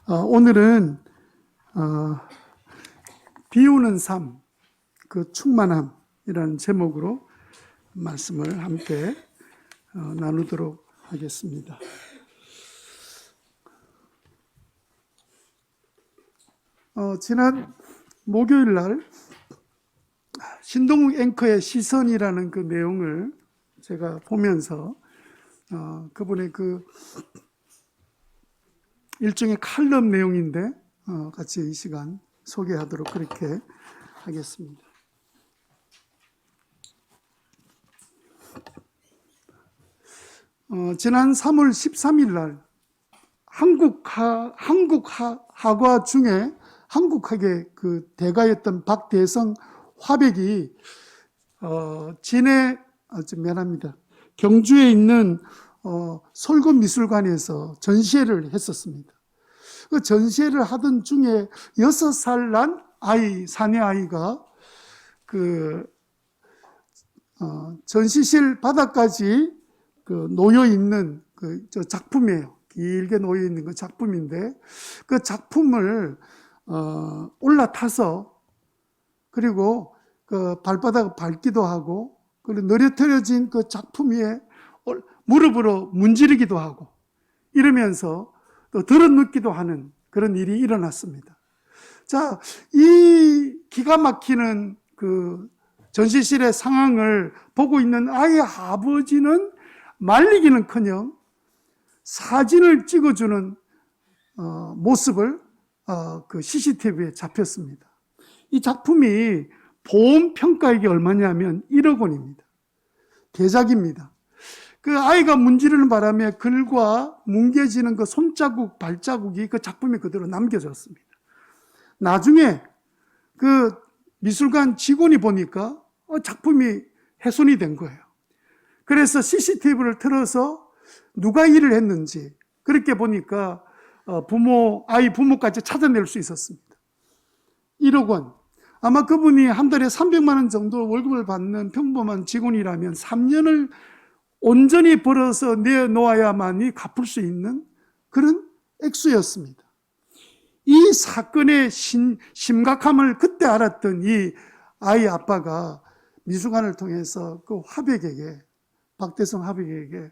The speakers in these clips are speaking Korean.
오늘은 비우는 삶, 그 충만함이라는 제목으로 말씀을 함께 나누도록 하겠습니다. 지난 목요일 날 신동욱 앵커의 시선이라는 그 내용을 제가 보면서 그분의 그 일종의 칼럼 내용인데 같이 이 시간 소개하도록 그렇게 하겠습니다. 지난 3월 13일 날 한국학과 중에 한국학의 그 대가였던 박대성 화백이 미안합니다. 경주에 있는 솔곤미술관에서 전시회를 했었습니다. 그 전시회를 하던 중에 6살 난 아이, 사내 아이가 그 전시실 바닥까지 그 놓여 있는 그 작품이에요. 길게 놓여 있는 그 작품인데 그 작품을 올라타서 그리고 그 발바닥을 밟기도 하고 그리고 느려뜨려진 그 작품 위에 무릎으로 문지르기도 하고 이러면서 또 들어눕기도 하는 그런 일이 일어났습니다. 자, 이 기가 막히는 그 전시실의 상황을 보고 있는 아이의 아버지는 말리기는커녕 사진을 찍어주는 모습을 그 CCTV에 잡혔습니다. 이 작품이 보험 평가액이 얼마냐면 1억 원입니다. 대작입니다. 그 아이가 문지르는 바람에 글과 뭉개지는 그 손자국, 발자국이 그 작품에 그대로 남겨졌습니다. 나중에 그 미술관 직원이 보니까 작품이 훼손이 된 거예요. 그래서 CCTV를 틀어서 누가 일을 했는지 그렇게 보니까 아이 부모까지 찾아낼 수 있었습니다. 1억 원. 아마 그분이 한 달에 300만 원 정도 월급을 받는 평범한 직원이라면 3년을 온전히 벌어서 내놓아야만이 갚을 수 있는 그런 액수였습니다. 이 사건의 심각함을 그때 알았던 이 아이 아빠가 미술관을 통해서 그 박대성 화백에게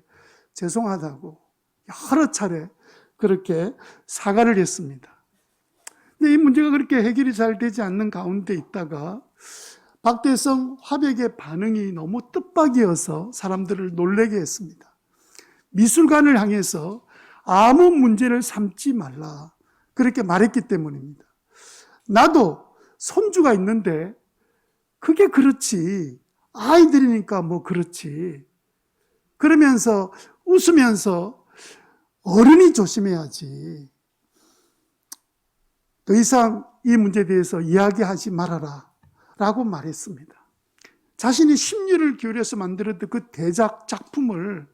죄송하다고 여러 차례 그렇게 사과를 했습니다. 근데 이 문제가 그렇게 해결이 잘 되지 않는 가운데 있다가 박대성 화백의 반응이 너무 뜻밖이어서 사람들을 놀라게 했습니다. 미술관을 향해서 아무 문제를 삼지 말라 그렇게 말했기 때문입니다. 나도 손주가 있는데 그게 그렇지 아이들이니까 뭐 그렇지 그러면서 웃으면서 어른이 조심해야지 더 이상 이 문제에 대해서 이야기하지 말아라 라고 말했습니다. 자신이 심려를 기울여서 만들었던 그 대작 작품을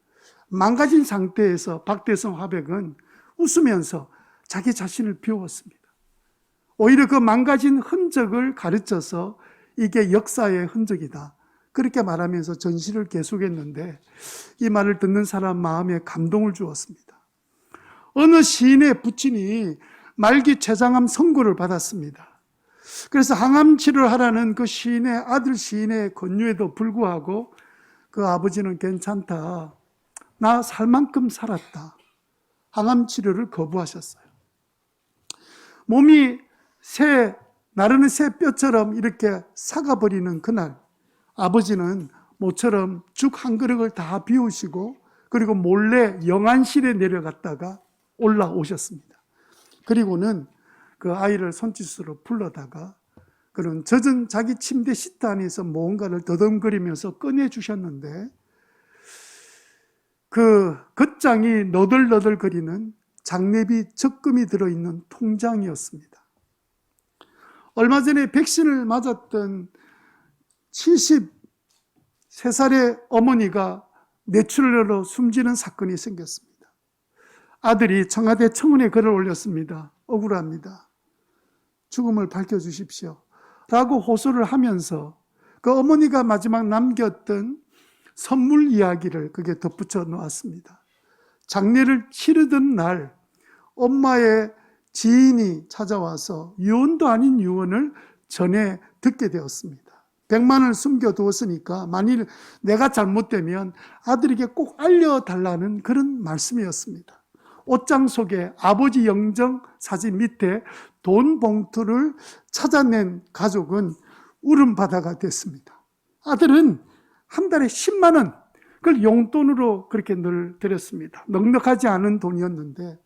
망가진 상태에서 박대성 화백은 웃으면서 자기 자신을 비웠습니다. 오히려 그 망가진 흔적을 가르쳐서 이게 역사의 흔적이다 그렇게 말하면서 전시를 계속했는데 이 말을 듣는 사람 마음에 감동을 주었습니다. 어느 시인의 부친이 말기 췌장암 선고를 받았습니다. 그래서 항암 치료를 하라는 그 아들 시인의 권유에도 불구하고 그 아버지는 괜찮다. 나 살 만큼 살았다. 항암 치료를 거부하셨어요. 몸이 나르는 새 뼈처럼 이렇게 삭아버리는 그날 아버지는 모처럼 죽 한 그릇을 다 비우시고 그리고 몰래 영안실에 내려갔다가 올라오셨습니다. 그리고는 그 아이를 손짓으로 불러다가 그런 젖은 자기 침대 시트 안에서 뭔가를 더듬거리면서 꺼내주셨는데 그 겉장이 너덜너덜거리는 장례비 적금이 들어있는 통장이었습니다. 얼마 전에 백신을 맞았던 73살의 어머니가 뇌출혈로 숨지는 사건이 생겼습니다. 아들이 청와대 청원에 글을 올렸습니다. 억울합니다. 죽음을 밝혀주십시오. 라고 호소를 하면서 그 어머니가 마지막 남겼던 선물 이야기를 그게 덧붙여 놓았습니다. 장례를 치르던 날 엄마의 지인이 찾아와서 유언도 아닌 유언을 전해 듣게 되었습니다. 100만 원을 숨겨두었으니까 만일 내가 잘못되면 아들에게 꼭 알려달라는 그런 말씀이었습니다. 옷장 속에 아버지 영정 사진 밑에 돈 봉투를 찾아낸 가족은 울음바다가 됐습니다. 아들은 한 달에 10만 원, 그걸 용돈으로 그렇게 늘 드렸습니다. 넉넉하지 않은 돈이었는데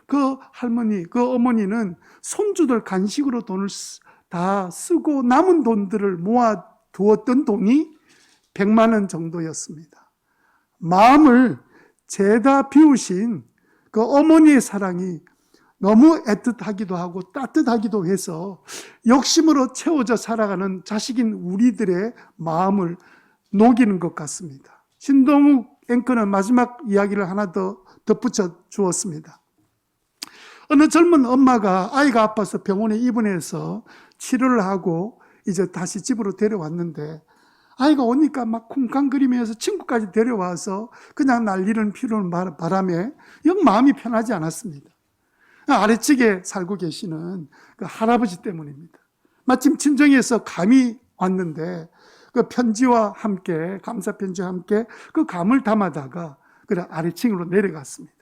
그 할머니, 그 어머니는 손주들 간식으로 돈을 다 쓰고 남은 돈들을 모아 두었던 돈이 100만 원 정도였습니다. 마음을 죄다 비우신 그 어머니의 사랑이 너무 애틋하기도 하고 따뜻하기도 해서 욕심으로 채워져 살아가는 자식인 우리들의 마음을 녹이는 것 같습니다. 신동욱 앵커는 마지막 이야기를 하나 더 덧붙여 주었습니다. 어느 젊은 엄마가 아이가 아파서 병원에 입원해서 치료를 하고 이제 다시 집으로 데려왔는데 아이가 오니까 막 쿵쾅거리면서 친구까지 데려와서 그냥 날리는 피우는 바람에 영 마음이 편하지 않았습니다. 아래측에 살고 계시는 그 할아버지 때문입니다. 마침 친정에서 감이 왔는데 그 편지와 함께, 감사 편지와 함께 그 감을 담아다가 그래 아래층으로 내려갔습니다.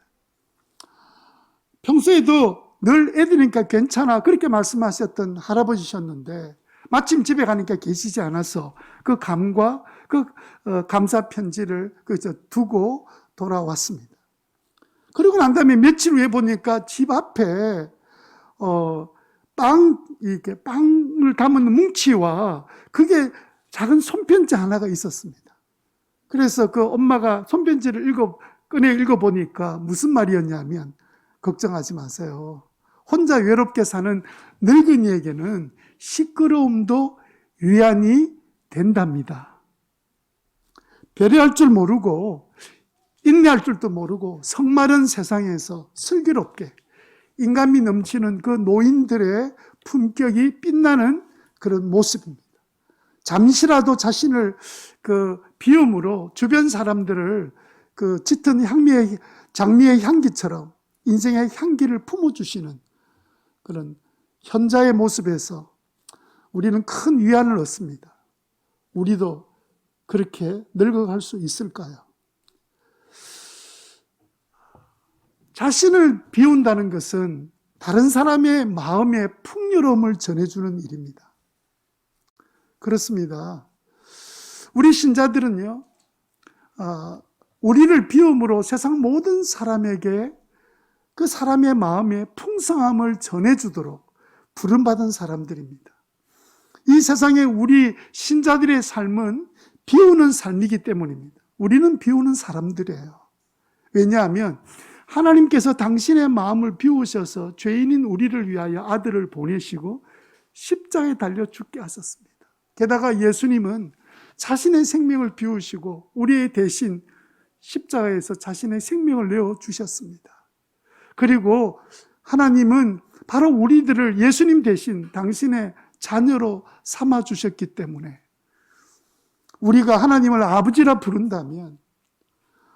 평소에도 늘 애들이니까 괜찮아 그렇게 말씀하셨던 할아버지셨는데 마침 집에 가니까 계시지 않아서 그 감과 그 감사 편지를 두고 돌아왔습니다. 그러고 난 다음에 며칠 후에 보니까 집 앞에 이렇게 빵을 담은 뭉치와 그게 작은 손편지 하나가 있었습니다. 그래서 그 엄마가 손편지를 꺼내 읽어보니까 무슨 말이었냐면 걱정하지 마세요. 혼자 외롭게 사는 늙은이에게는 시끄러움도 위안이 된답니다. 배려할 줄 모르고 인내할 줄도 모르고 성마른 세상에서 슬기롭게 인간미 넘치는 그 노인들의 품격이 빛나는 그런 모습입니다. 잠시라도 자신을 그 비움으로 주변 사람들을 그 짙은 장미의 향기처럼 인생의 향기를 품어주시는 그런 현자의 모습에서 우리는 큰 위안을 얻습니다. 우리도 그렇게 늙어갈 수 있을까요? 자신을 비운다는 것은 다른 사람의 마음의 풍요로움을 전해주는 일입니다. 그렇습니다. 우리 신자들은요, 우리를 비움으로 세상 모든 사람에게 그 사람의 마음의 풍성함을 전해주도록 부름받은 사람들입니다. 이 세상에 우리 신자들의 삶은 비우는 삶이기 때문입니다. 우리는 비우는 사람들이에요. 왜냐하면 하나님께서 당신의 마음을 비우셔서 죄인인 우리를 위하여 아들을 보내시고 십자가에 달려 죽게 하셨습니다. 게다가 예수님은 자신의 생명을 비우시고 우리의 대신 십자가에서 자신의 생명을 내어주셨습니다. 그리고 하나님은 바로 우리들을 예수님 대신 당신의 자녀로 삼아주셨기 때문에 우리가 하나님을 아버지라 부른다면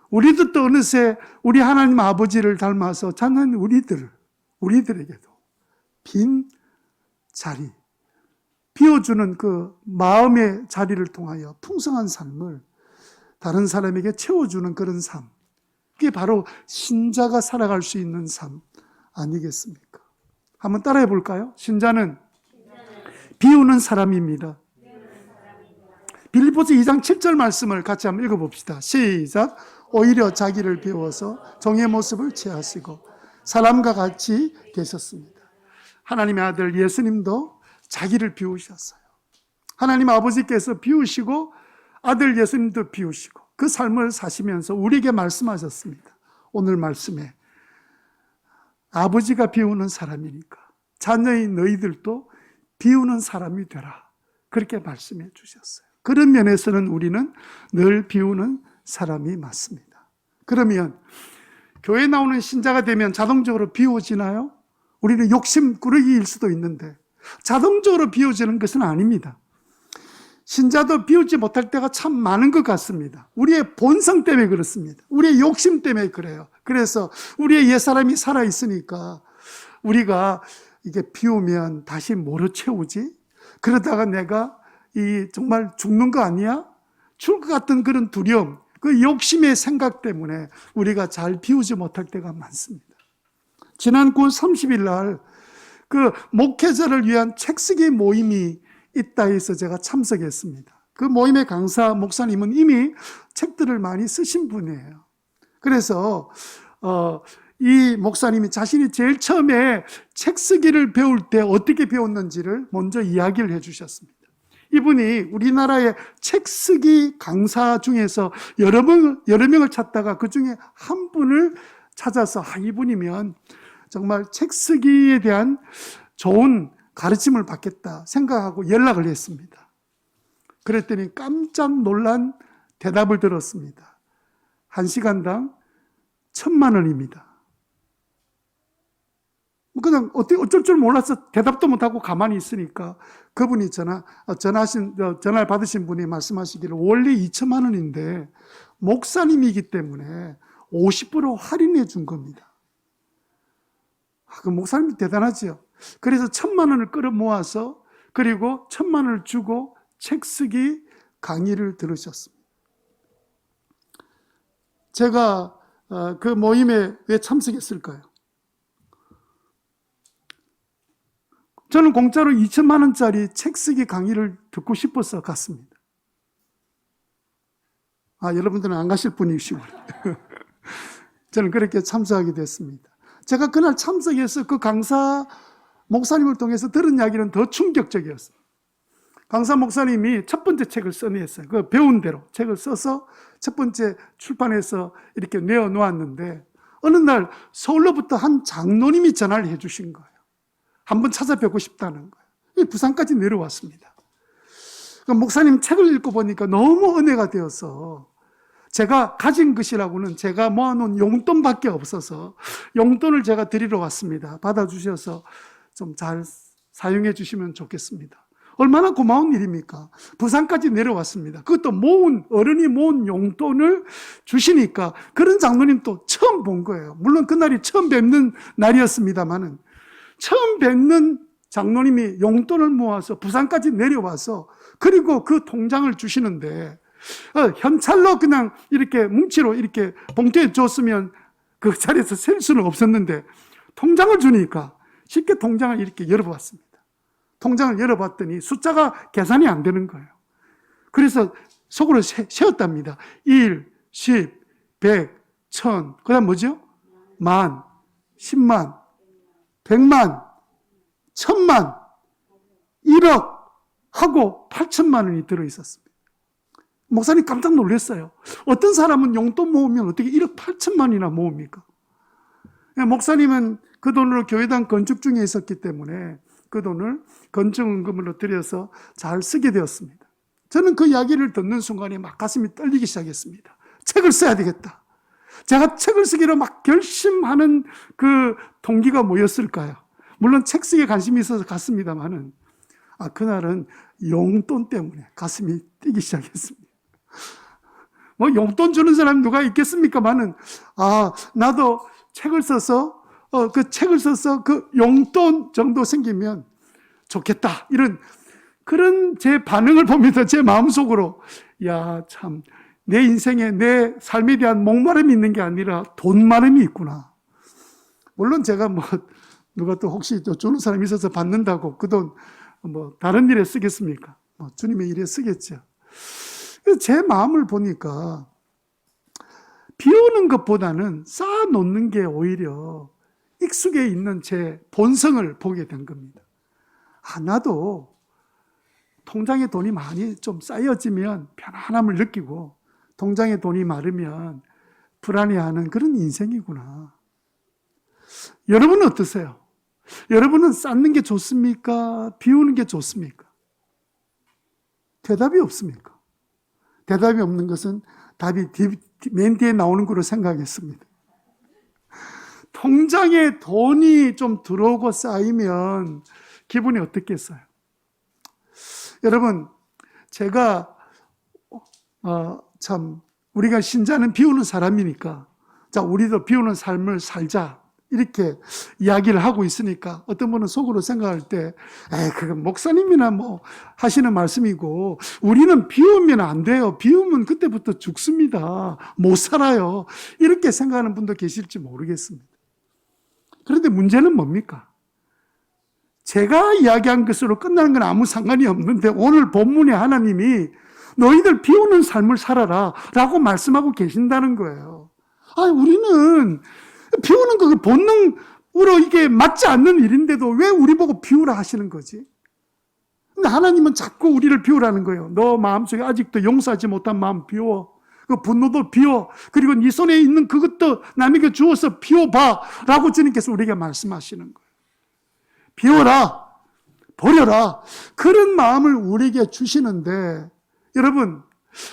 우리도 또 어느새 우리 하나님 아버지를 닮아서 자는 우리들에게도 빈 자리, 비워주는 그 마음의 자리를 통하여 풍성한 삶을 다른 사람에게 채워주는 그런 삶, 그게 바로 신자가 살아갈 수 있는 삶 아니겠습니까? 한번 따라해 볼까요? 신자는 비우는 사람입니다. 빌립보서 2장 7절 말씀을 같이 한번 읽어봅시다. 시작. 오히려 자기를 비워서 종의 모습을 취하시고 사람과 같이 계셨습니다. 하나님의 아들 예수님도 자기를 비우셨어요. 하나님 아버지께서 비우시고 아들 예수님도 비우시고 그 삶을 사시면서 우리에게 말씀하셨습니다. 오늘 말씀에 아버지가 비우는 사람이니까 자녀인 너희들도 비우는 사람이 되라. 그렇게 말씀해 주셨어요. 그런 면에서는 우리는 늘 비우는 사람이 맞습니다. 그러면 교회 나오는 신자가 되면 자동적으로 비워지나요? 우리는 욕심꾸러기일 수도 있는데 자동적으로 비워지는 것은 아닙니다. 신자도 비우지 못할 때가 참 많은 것 같습니다. 우리의 본성 때문에 그렇습니다. 우리의 욕심 때문에 그래요. 그래서 우리의 옛사람이 살아있으니까 우리가 이게 비 오면 다시 뭐로 채우지? 그러다가 내가 정말 죽는 거 아니야? 죽을 것 같은 그런 두려움, 그 욕심의 생각 때문에 우리가 잘 비우지 못할 때가 많습니다. 지난 9월 30일 날 그 목회자를 위한 책 쓰기 모임이 있다 해서 제가 참석했습니다. 그 모임의 강사 목사님은 이미 책들을 많이 쓰신 분이에요. 그래서 이 목사님이 자신이 제일 처음에 책 쓰기를 배울 때 어떻게 배웠는지를 먼저 이야기를 해주셨습니다. 이분이 우리나라의 책 쓰기 강사 중에서 여러 명을 찾다가 그 중에 한 분을 찾아서 이분이면 정말 책 쓰기에 대한 좋은 가르침을 받겠다 생각하고 연락을 했습니다. 그랬더니 깜짝 놀란 대답을 들었습니다. 1시간당 1,000,000원입니다. 그냥 어쩔 줄 몰라서 대답도 못하고 가만히 있으니까 그분이 전화를 받으신 분이 말씀하시기를 원래 2,000,000원인데 목사님이기 때문에 50% 할인해 준 겁니다. 그 목사님이 대단하죠. 그래서 1,000,000원을 끌어 모아서 그리고 1,000,000원을 주고 책 쓰기 강의를 들으셨습니다. 제가 그 모임에 왜 참석했을까요? 저는 공짜로 2,000,000원짜리 책 쓰기 강의를 듣고 싶어서 갔습니다. 여러분들은 안 가실 분이시고 저는 그렇게 참석하게 됐습니다. 제가 그날 참석해서 그 강사 목사님을 통해서 들은 이야기는 더 충격적이었어요. 강사 목사님이 첫 번째 책을 써냈어요. 그 배운 대로 책을 써서 첫 번째 출판해서 이렇게 내어놓았는데 어느 날 서울로부터 한 장로님이 전화를 해주신 거예요. 한번 찾아뵙고 싶다는 거예요. 부산까지 내려왔습니다. 그 목사님 책을 읽고 보니까 너무 은혜가 되어서 제가 가진 것이라고는 제가 모아놓은 용돈밖에 없어서 용돈을 제가 드리러 왔습니다. 받아주셔서 좀 잘 사용해 주시면 좋겠습니다. 얼마나 고마운 일입니까? 부산까지 내려왔습니다. 그것도 어른이 모은 용돈을 주시니까 그런 장로님 또 처음 본 거예요. 물론 그날이 처음 뵙는 날이었습니다만은 처음 뵙는 장로님이 용돈을 모아서 부산까지 내려와서 그리고 그 통장을 주시는데 현찰로 그냥 이렇게 뭉치로 이렇게 봉투에 줬으면 그 자리에서 셀 수는 없었는데 통장을 주니까 쉽게 통장을 이렇게 열어봤습니다. 통장을 열어봤더니 숫자가 계산이 안 되는 거예요. 그래서 속으로 세었답니다. 1, 10, 100, 1000, 그 다음 뭐죠? 만, 10만, 100만, 1000만, 1억 하고 8천만 원이 들어있었습니다. 목사님 깜짝 놀랐어요. 어떤 사람은 용돈 모으면 어떻게 1억 8천만이나 모읍니까? 목사님은 그 돈으로 교회당 건축 중에 있었기 때문에 그 돈을 건축원금으로 들여서 잘 쓰게 되었습니다. 저는 그 이야기를 듣는 순간에 막 가슴이 떨리기 시작했습니다. 책을 써야 되겠다. 제가 책을 쓰기로 막 결심하는 그 동기가 뭐였을까요? 물론 책 쓰기에 관심이 있어서 갔습니다만은 그날은 용돈 때문에 가슴이 뛰기 시작했습니다. 용돈 주는 사람이 누가 있겠습니까만은 나도 책을 써서 그 용돈 정도 생기면 좋겠다. 그런 제 반응을 보면서 제 마음속으로 참 내 인생에 내 삶에 대한 목마름이 있는 게 아니라 돈마름이 있구나. 물론 제가 누가 또 혹시 주는 사람이 있어서 받는다고 그 돈 다른 일에 쓰겠습니까? 주님의 일에 쓰겠죠. 제 마음을 보니까 비우는 것보다는 쌓아놓는 게 오히려 익숙해 있는 제 본성을 보게 된 겁니다. 나도 통장에 돈이 많이 좀 쌓여지면 편안함을 느끼고 통장에 돈이 많으면 불안해하는 그런 인생이구나. 여러분은 어떠세요? 여러분은 쌓는 게 좋습니까? 비우는 게 좋습니까? 대답이 없습니까? 대답이 없는 것은 답이 맨 뒤에 나오는 거로 생각했습니다. 통장에 돈이 좀 들어오고 쌓이면 기분이 어떻겠어요? 여러분, 제가 우리가 신자는 비우는 사람이니까 우리도 비우는 삶을 살자 이렇게 이야기를 하고 있으니까 어떤 분은 속으로 생각할 때 그건 목사님이나 뭐 하시는 말씀이고 우리는 비우면 안 돼요. 비우면 그때부터 죽습니다. 못 살아요. 이렇게 생각하는 분도 계실지 모르겠습니다. 그런데 문제는 뭡니까? 제가 이야기한 것으로 끝나는 건 아무 상관이 없는데 오늘 본문에 하나님이 너희들 비우는 삶을 살아라 라고 말씀하고 계신다는 거예요. 우리는 비우는 거 본능으로 이게 맞지 않는 일인데도 왜 우리 보고 비우라 하시는 거지? 근데 하나님은 자꾸 우리를 비우라는 거예요. 너 마음속에 아직도 용서하지 못한 마음 비워. 그 분노도 비워. 그리고 네 손에 있는 그것도 남에게 주어서 비워봐 라고 주님께서 우리에게 말씀하시는 거예요. 비워라. 버려라. 그런 마음을 우리에게 주시는데 여러분,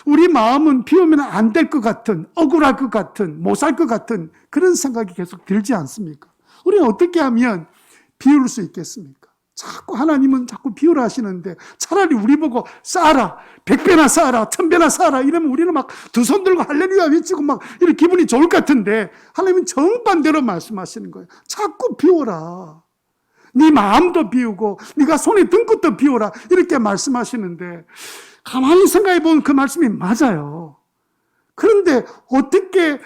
우리 마음은 비우면 안 될 것 같은, 억울할 것 같은, 못 살 것 같은 그런 생각이 계속 들지 않습니까? 우리는 어떻게 하면 비울 수 있겠습니까? 자꾸 하나님은 자꾸 비우라 하시는데 차라리 우리 보고 쌓아라, 100배나 쌓아라, 1000배나 쌓아라 이러면 우리는 막 두 손 들고 할렐루야 외치고 막 이렇게 기분이 좋을 것 같은데 하나님은 정반대로 말씀하시는 거예요. 자꾸 비워라. 네 마음도 비우고 네가 손에 든 것도 비워라 이렇게 말씀하시는데 가만히 생각해 보면 그 말씀이 맞아요. 그런데 어떻게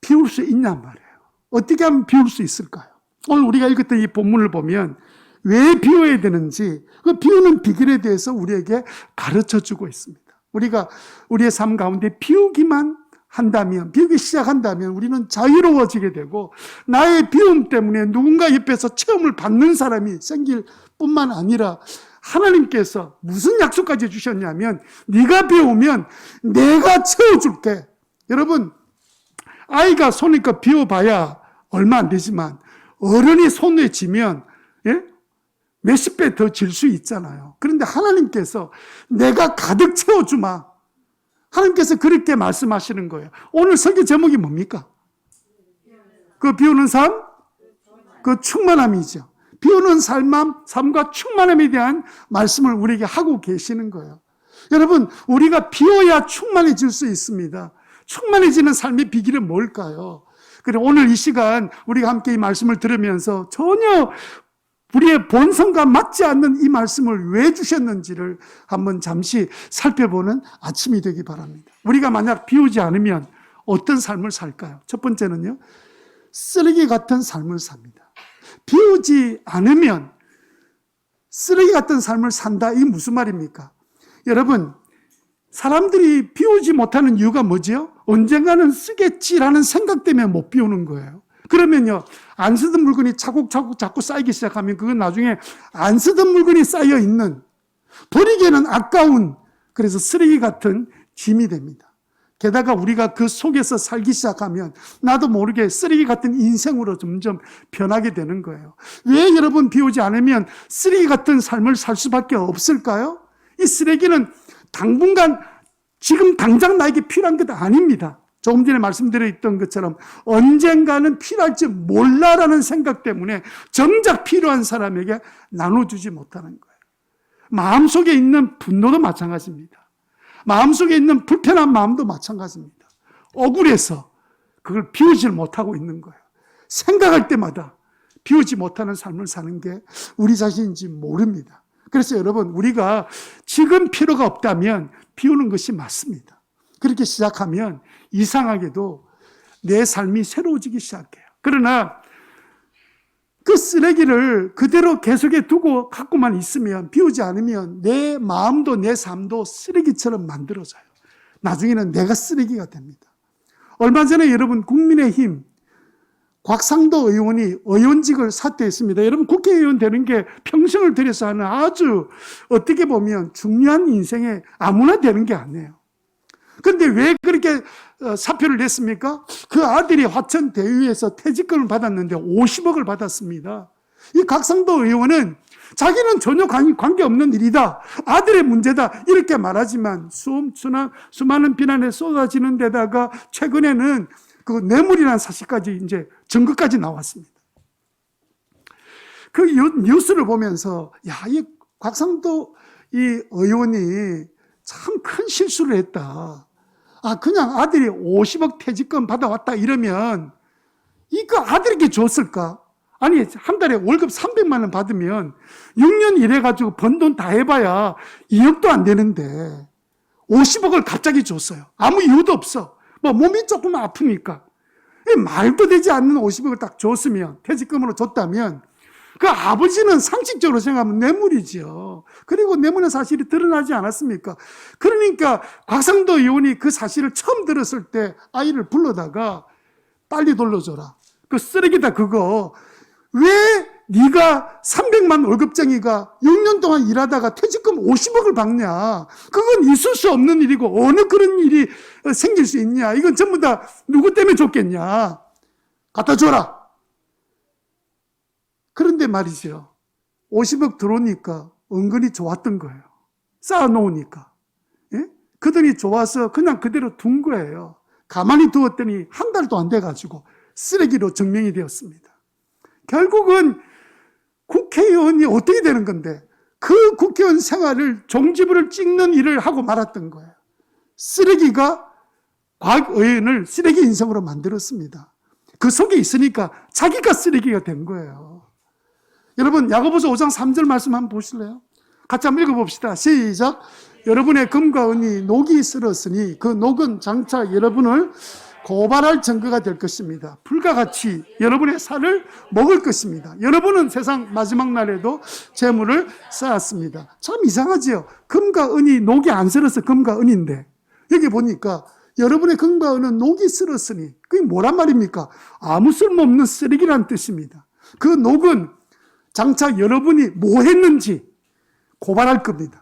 비울 수 있냔 말이에요. 어떻게 하면 비울 수 있을까요? 오늘 우리가 읽었던 이 본문을 보면 왜 비워야 되는지 그 비우는 비결에 대해서 우리에게 가르쳐 주고 있습니다. 우리가 우리의 삶 가운데 비우기만 한다면, 비우기 시작한다면 우리는 자유로워지게 되고 나의 비움 때문에 누군가 옆에서 체험을 받는 사람이 생길 뿐만 아니라 하나님께서 무슨 약속까지 주셨냐면 네가 비우면 내가 채워줄게. 여러분, 아이가 손에 거 비워봐야 얼마 안 되지만 어른이 손에 쥐면 몇십 배 더 질 수 있잖아요. 그런데 하나님께서 내가 가득 채워주마. 하나님께서 그렇게 말씀하시는 거예요. 오늘 설교 제목이 뭡니까? 그 비우는 삶? 그 충만함이죠. 비우는 삶과 충만함에 대한 말씀을 우리에게 하고 계시는 거예요. 여러분, 우리가 비워야 충만해질 수 있습니다. 충만해지는 삶의 비결은 뭘까요? 그래, 오늘 이 시간 우리가 함께 이 말씀을 들으면서 전혀 우리의 본성과 맞지 않는 이 말씀을 왜 주셨는지를 한번 잠시 살펴보는 아침이 되기 바랍니다. 우리가 만약 비우지 않으면 어떤 삶을 살까요? 첫 번째는요, 쓰레기 같은 삶을 삽니다. 비우지 않으면 쓰레기 같은 삶을 산다. 이게 무슨 말입니까? 여러분, 사람들이 비우지 못하는 이유가 뭐지요? 언젠가는 쓰겠지라는 생각 때문에 못 비우는 거예요. 그러면요, 안 쓰던 물건이 차곡차곡 자꾸 쌓이기 시작하면 그건 나중에 안 쓰던 물건이 쌓여 있는, 버리기에는 아까운, 그래서 쓰레기 같은 짐이 됩니다. 게다가 우리가 그 속에서 살기 시작하면 나도 모르게 쓰레기 같은 인생으로 점점 변하게 되는 거예요. 왜 여러분 비우지 않으면 쓰레기 같은 삶을 살 수밖에 없을까요? 이 쓰레기는 당분간 지금 당장 나에게 필요한 것 아닙니다. 조금 전에 말씀드렸던 것처럼 언젠가는 필요할지 몰라라는 생각 때문에 정작 필요한 사람에게 나눠주지 못하는 거예요. 마음속에 있는 분노도 마찬가지입니다. 마음속에 있는 불편한 마음도 마찬가지입니다. 억울해서 그걸 비우지 못하고 있는 거예요. 생각할 때마다 비우지 못하는 삶을 사는 게 우리 자신인지 모릅니다. 그래서 여러분, 우리가 지금 필요가 없다면 비우는 것이 맞습니다. 그렇게 시작하면 이상하게도 내 삶이 새로워지기 시작해요. 그러나 그 쓰레기를 그대로 계속해 두고 갖고만 있으면, 비우지 않으면 내 마음도 내 삶도 쓰레기처럼 만들어져요. 나중에는 내가 쓰레기가 됩니다. 얼마 전에 여러분, 국민의힘 곽상도 의원이 의원직을 사퇴했습니다. 여러분, 국회의원 되는 게 평생을 들여서 하는 아주 어떻게 보면 중요한 인생에 아무나 되는 게 아니에요. 그런데 왜 그렇게 사표를 냈습니까? 그 아들이 화천대유에서 퇴직금을 받았는데 50억을 받았습니다. 이 곽상도 의원은 자기는 전혀 관계없는 일이다, 아들의 문제다 이렇게 말하지만 수많은 비난에 쏟아지는 데다가 최근에는 그 뇌물이라는 사실까지 이제 증거까지 나왔습니다. 그 뉴스를 보면서 이 곽상도 이 의원이 참 큰 실수를 했다. 그냥 아들이 50억 퇴직금 받아왔다 이러면 이거 아들에게 줬을까? 아니, 한 달에 월급 300만 원 받으면 6년 일해가지고 번 돈 다 해봐야 2억도 안 되는데 50억을 갑자기 줬어요. 아무 이유도 없어. 뭐 몸이 조금 아프니까. 말도 되지 않는 50억을 딱 줬으면, 퇴직금으로 줬다면 그 아버지는 상식적으로 생각하면 뇌물이지요. 그리고 뇌물의 사실이 드러나지 않았습니까? 그러니까 곽상도 의원이 그 사실을 처음 들었을 때 아이를 불러다가 빨리 돌려줘라. 그 쓰레기다 그거. 왜 네가 300만 월급쟁이가 6년 동안 일하다가 퇴직금 50억을 받냐? 그건 있을 수 없는 일이고 어느 그런 일이 생길 수 있냐? 이건 전부 다 누구 때문에 줬겠냐? 갖다 줘라. 그런데 말이죠. 50억 들어오니까 은근히 좋았던 거예요. 쌓아놓으니까. 예? 그 돈이 좋아서 그냥 그대로 둔 거예요. 가만히 두었더니 한 달도 안 돼가지고 쓰레기로 증명이 되었습니다. 결국은 국회의원이 어떻게 되는 건데 그 국회의원 생활을 종지부를 찍는 일을 하고 말았던 거예요. 쓰레기가 곽 의원을 쓰레기 인생으로 만들었습니다. 그 속에 있으니까 자기가 쓰레기가 된 거예요. 여러분 야고보서 5장 3절 말씀 한번 보실래요? 같이 한번 읽어봅시다. 시작. 여러분의 금과 은이 녹이 슬었으니 그 녹은 장차 여러분을 고발할 증거가 될 것입니다. 불과 같이 여러분의 살을 먹을 것입니다. 여러분은 세상 마지막 날에도 재물을 쌓았습니다. 참 이상하지요. 금과 은이 녹이 안 슬어서 금과 은인데 여기 보니까 여러분의 금과 은은 녹이 슬었으니 그게 뭐란 말입니까? 아무 쓸모없는 쓰레기란 뜻입니다. 그 녹은 장차 여러분이 뭐 했는지 고발할 겁니다.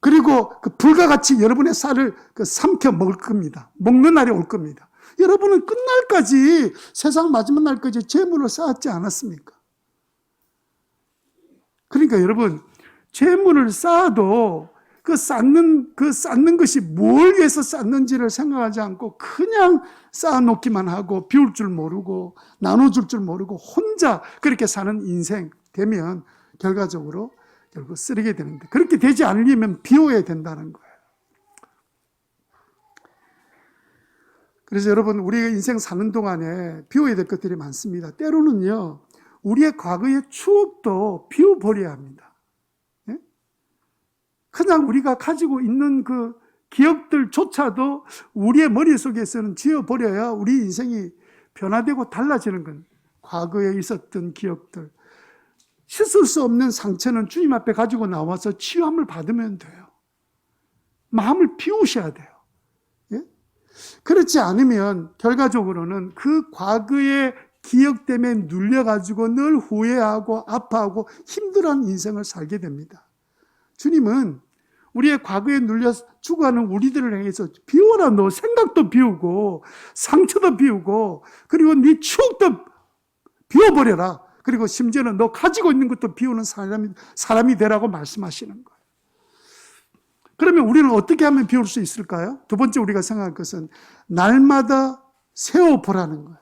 그리고 그 불과 같이 여러분의 살을 삼켜 먹을 겁니다. 먹는 날이 올 겁니다. 여러분은 끝날까지 세상 마지막 날까지 재물을 쌓았지 않았습니까? 그러니까 여러분 재물을 쌓아도 그 쌓는 것이 뭘 위해서 쌓는지를 생각하지 않고 그냥 쌓아놓기만 하고 비울 줄 모르고 나눠줄 줄 모르고 혼자 그렇게 사는 인생 되면 결과적으로 결국 쓰레기 되는데 그렇게 되지 않으려면 비워야 된다는 거예요. 그래서 여러분 우리가 인생 사는 동안에 비워야 될 것들이 많습니다. 때로는요 우리의 과거의 추억도 비워버려야 합니다. 예? 그냥 우리가 가지고 있는 그 기억들조차도 우리의 머릿속에서는 지워버려야 우리 인생이 변화되고 달라지는 건 과거에 있었던 기억들 씻을 수 없는 상처는 주님 앞에 가지고 나와서 치유함을 받으면 돼요. 마음을 비우셔야 돼요. 예? 그렇지 않으면 결과적으로는 그 과거의 기억 때문에 눌려가지고 늘 후회하고 아파하고 힘들어하는 인생을 살게 됩니다. 주님은 우리의 과거에 눌려 죽어가는 우리들을 향해서 비워라 너 생각도 비우고 상처도 비우고 그리고 네 추억도 비워버려라. 그리고 심지어는 너 가지고 있는 것도 비우는 사람이 되라고 말씀하시는 거예요. 그러면 우리는 어떻게 하면 비울 수 있을까요? 두 번째 우리가 생각할 것은 날마다 세워보라는 거예요.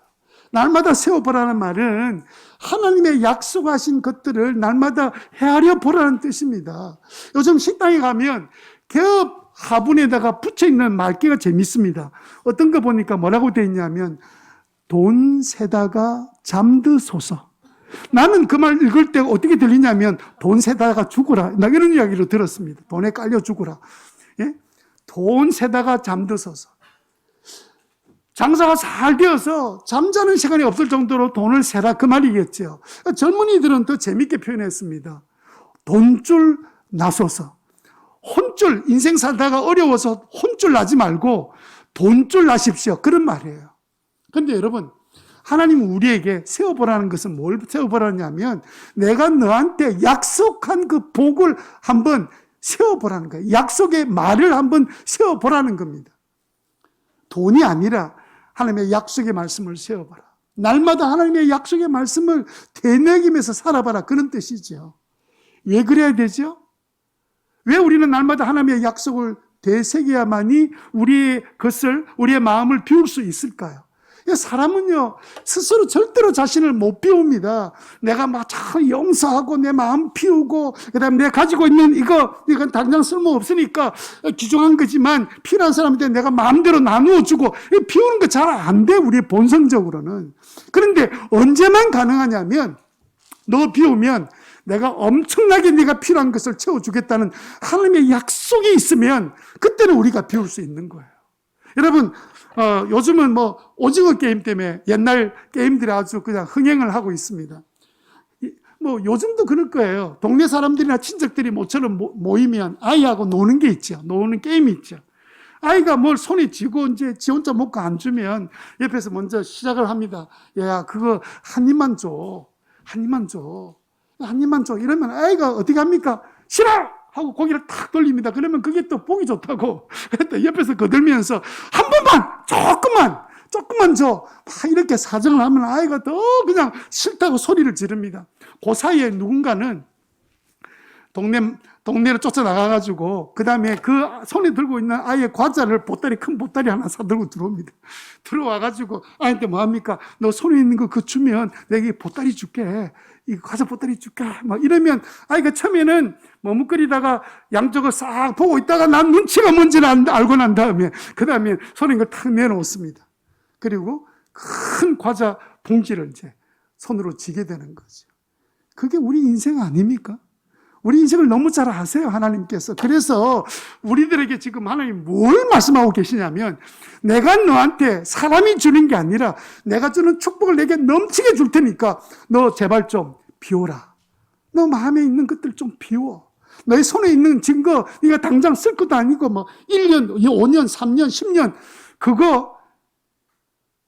날마다 세워보라는 말은 하나님의 약속하신 것들을 날마다 헤아려 보라는 뜻입니다. 요즘 식당에 가면 개업 화분에다가 붙여있는 말귀가 재밌습니다. 어떤 거 보니까 뭐라고 되어 있냐면 돈 세다가 잠드소서. 나는 그 말 읽을 때 어떻게 들리냐면 돈 세다가 죽어라. 나 이런 이야기를 들었습니다. 돈에 깔려 죽어라. 예? 돈 세다가 잠드소서. 장사가 잘 되어서 잠자는 시간이 없을 정도로 돈을 세라 그 말이겠죠. 젊은이들은 더 재밌게 표현했습니다. 돈줄 나소서. 혼줄, 인생 살다가 어려워서 혼줄 나지 말고 돈줄 나십시오. 그런 말이에요. 그런데 여러분 하나님은 우리에게 세워보라는 것은 뭘 세워보라냐면 내가 너한테 약속한 그 복을 한번 세워보라는 거예요. 약속의 말을 한번 세워보라는 겁니다. 돈이 아니라 하나님의 약속의 말씀을 세워봐라. 날마다 하나님의 약속의 말씀을 되새기면서 살아봐라. 그런 뜻이죠. 왜 그래야 되죠? 왜 우리는 날마다 하나님의 약속을 되새겨야만이 우리의 마음을 비울 수 있을까요? 사람은요, 스스로 절대로 자신을 못 비웁니다. 내가 막 참 용서하고 내 마음 비우고, 그 다음에 내가 가지고 있는 이건 당장 쓸모없으니까 귀중한 거지만 필요한 사람한테 내가 마음대로 나누어 주고, 비우는 거 잘 안 돼, 우리 본성적으로는. 그런데 언제만 가능하냐면, 너 비우면 내가 엄청나게 네가 필요한 것을 채워주겠다는 하나님의 약속이 있으면 그때는 우리가 비울 수 있는 거예요. 여러분, 요즘은 오징어 게임 때문에 옛날 게임들이 아주 그냥 흥행을 하고 있습니다. 요즘도 그럴 거예요. 동네 사람들이나 친척들이 모처럼 모이면 아이하고 노는 게 있죠. 노는 게임이 있죠. 아이가 뭘 손에 쥐고 이제 지 혼자 먹고 안 주면 옆에서 먼저 시작을 합니다. 야, 그거 한 입만 줘. 한 입만 줘. 한 입만 줘. 이러면 아이가 어떻게 합니까? 싫어! 하고 고개를 탁 돌립니다. 그러면 그게 또 보기 좋다고. 옆에서 거들면서 한 번만, 조금만 줘. 막 이렇게 사정을 하면 아이가 더 그냥 싫다고 소리를 지릅니다. 그 사이에 누군가는 동네로 쫓아나가가지고, 그 다음에 그 손에 들고 있는 아이의 과자를 큰 보따리 하나 사들고 들어옵니다. 들어와가지고, 아이한테 뭐 합니까? 너 손에 있는 거 그거 주면 내가 이 보따리 줄게. 이 과자 보따리 줄게. 막 이러면 아이가 처음에는 머뭇거리다가 양쪽을 싹 보고 있다가 난 눈치가 뭔지는 알고 난 다음에, 그 다음에 손에 있는 걸 탁 내놓습니다. 그리고 큰 과자 봉지를 이제 손으로 쥐게 되는 거죠. 그게 우리 인생 아닙니까? 우리 인생을 너무 잘 아세요, 하나님께서. 그래서 우리들에게 지금 하나님 뭘 말씀하고 계시냐면, 내가 너한테 사람이 주는 게 아니라 내가 주는 축복을 내게 넘치게 줄 테니까 너 제발 좀 비워라. 너 마음에 있는 것들 좀 비워. 너의 손에 있는 증거, 네가 당장 쓸 것도 아니고 1년, 5년, 3년, 10년 그거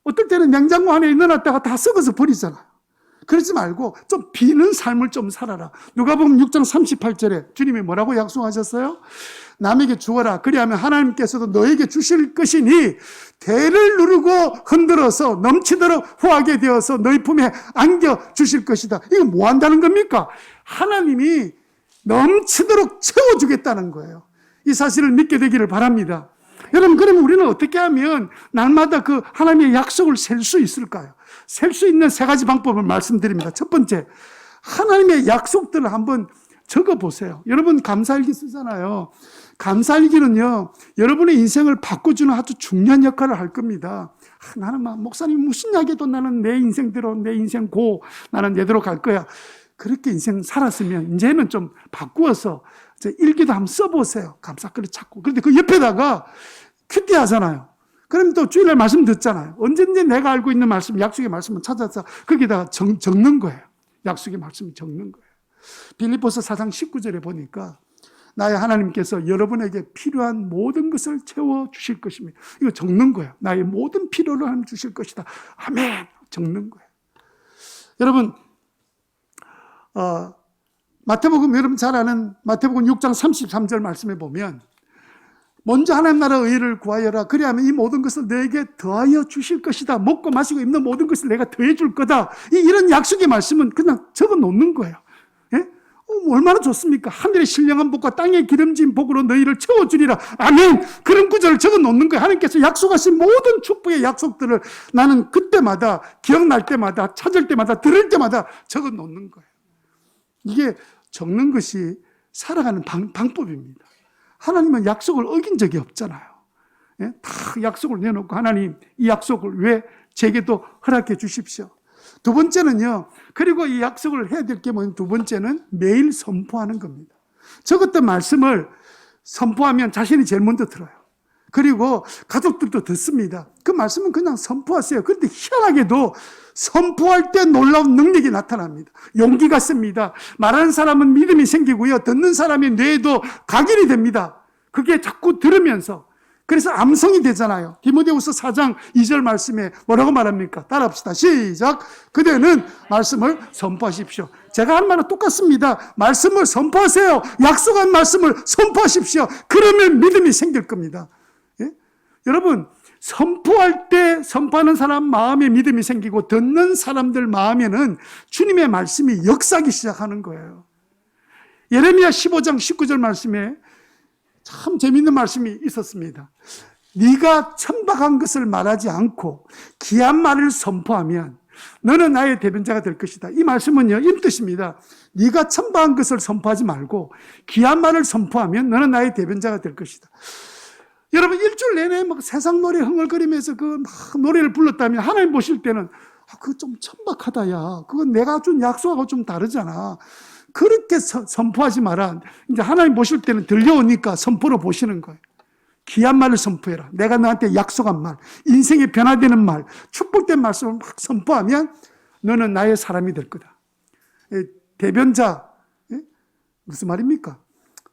어떨 때는 냉장고 안에 넣어놨다가 다 썩어서 버리잖아요. 그러지 말고 좀 비는 삶을 좀 살아라. 누가복음 6장 38절에 주님이 뭐라고 약속하셨어요? 남에게 주어라. 그리하면 하나님께서도 너에게 주실 것이니 대를 누르고 흔들어서 넘치도록 후하게 되어서 너희 품에 안겨 주실 것이다. 이거 뭐 한다는 겁니까? 하나님이 넘치도록 채워주겠다는 거예요. 이 사실을 믿게 되기를 바랍니다. 여러분, 그러면 우리는 어떻게 하면 날마다 그 하나님의 약속을 셀 수 있을까요? 셀 수 있는 3가지 방법을 말씀드립니다. 첫 번째, 하나님의 약속들을 한번 적어보세요. 여러분 감사일기 쓰잖아요. 감사일기는요, 여러분의 인생을 바꿔주는 아주 중요한 역할을 할 겁니다. 나는 목사님 무슨 이야기도 나는 내 인생대로, 내 인생 나는 내대로 갈 거야. 그렇게 인생 살았으면 이제는 좀 바꾸어서 일기도 한번 써보세요. 감사글을 찾고. 그런데 그 옆에다가 큐티 하잖아요. 그럼 또 주일날 말씀 듣잖아요. 언제든지 내가 알고 있는 말씀, 약속의 말씀을 찾아서 거기다가 적는 거예요. 약속의 말씀을 적는 거예요. 빌립보서 4장 19절에 보니까 나의 하나님께서 여러분에게 필요한 모든 것을 채워주실 것입니다. 이거 적는 거예요. 나의 모든 필요를 하나님 주실 것이다. 아멘. 적는 거예요. 여러분, 마태복음, 여러분 잘 아는 마태복음 6장 33절 말씀에 보면, 먼저 하나님 나라 의를 구하여라. 그리하면 이 모든 것을 너에게 더하여 주실 것이다. 먹고 마시고 입는 모든 것을 내가 더해 줄 거다. 이런 약속의 말씀은 그냥 적어 놓는 거예요. 예? 얼마나 좋습니까? 하늘의 신령한 복과 땅의 기름진 복으로 너희를 채워주리라. 아멘. 그런 구절을 적어 놓는 거예요. 하나님께서 약속하신 모든 축복의 약속들을 나는 그때마다, 기억날 때마다, 찾을 때마다, 들을 때마다 적어 놓는 거예요. 이게 적는 것이 살아가는 방법입니다. 하나님은 약속을 어긴 적이 없잖아요. 예? 다 약속을 내놓고 하나님 이 약속을 왜 제게도 허락해 주십시오. 두 번째는요. 그리고 이 약속을 해야 될 게 뭐냐면 두 번째는 매일 선포하는 겁니다. 적었던 말씀을 선포하면 자신이 제일 먼저 들어요. 그리고 가족들도 듣습니다. 그 말씀은 그냥 선포하세요. 그런데 희한하게도 선포할 때 놀라운 능력이 나타납니다. 용기가 셉니다. 말하는 사람은 믿음이 생기고요. 듣는 사람의 뇌에도 각인이 됩니다. 그게 자꾸 들으면서. 그래서 암송이 되잖아요. 디모데후서 4장 2절 말씀에 뭐라고 말합니까? 따라합시다. 시작. 그대는 말씀을 선포하십시오. 제가 한 말은 똑같습니다. 말씀을 선포하세요. 약속한 말씀을 선포하십시오. 그러면 믿음이 생길 겁니다. 예? 여러분, 선포할 때 선포하는 사람 마음에 믿음이 생기고 듣는 사람들 마음에는 주님의 말씀이 역사하기 시작하는 거예요. 예레미야 15장 19절 말씀에 참 재미있는 말씀이 있었습니다. 네가 천박한 것을 말하지 않고 귀한 말을 선포하면 너는 나의 대변자가 될 것이다. 이 말씀은요, 이 뜻입니다. 네가 천박한 것을 선포하지 말고 귀한 말을 선포하면 너는 나의 대변자가 될 것이다. 여러분, 일주일 내내 막 세상 노래 흥얼거리면서 그 막 노래를 불렀다면 하나님 보실 때는 그거 좀 천박하다, 야. 그건 내가 준 약속하고 좀 다르잖아. 그렇게 선포하지 마라. 이제 하나님 보실 때는 들려오니까 선포로 보시는 거예요. 귀한 말을 선포해라. 내가 너한테 약속한 말, 인생의 변화되는 말, 축복된 말씀을 막 선포하면 너는 나의 사람이 될 거다. 대변자, 무슨 말입니까?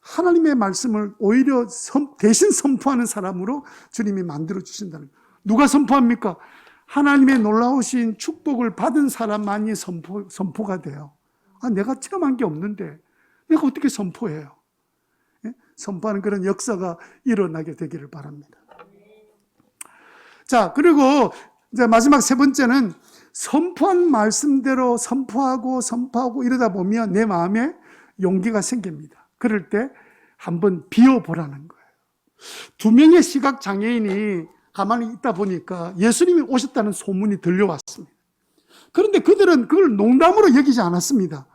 하나님의 말씀을 오히려 대신 선포하는 사람으로 주님이 만들어 주신다는 거예요. 누가 선포합니까? 하나님의 놀라우신 축복을 받은 사람만이 선포가 돼요. 내가 체험한 게 없는데 내가 어떻게 선포해요? 선포하는 그런 역사가 일어나게 되기를 바랍니다. 자, 그리고 이제 마지막 세 번째는 선포한 말씀대로 선포하고 이러다 보면 내 마음에 용기가 생깁니다. 그럴 때 한번 비워보라는 거예요. 2명의 시각 장애인이 가만히 있다 보니까 예수님이 오셨다는 소문이 들려왔습니다. 그런데 그들은 그걸 농담으로 여기지 않았습니다.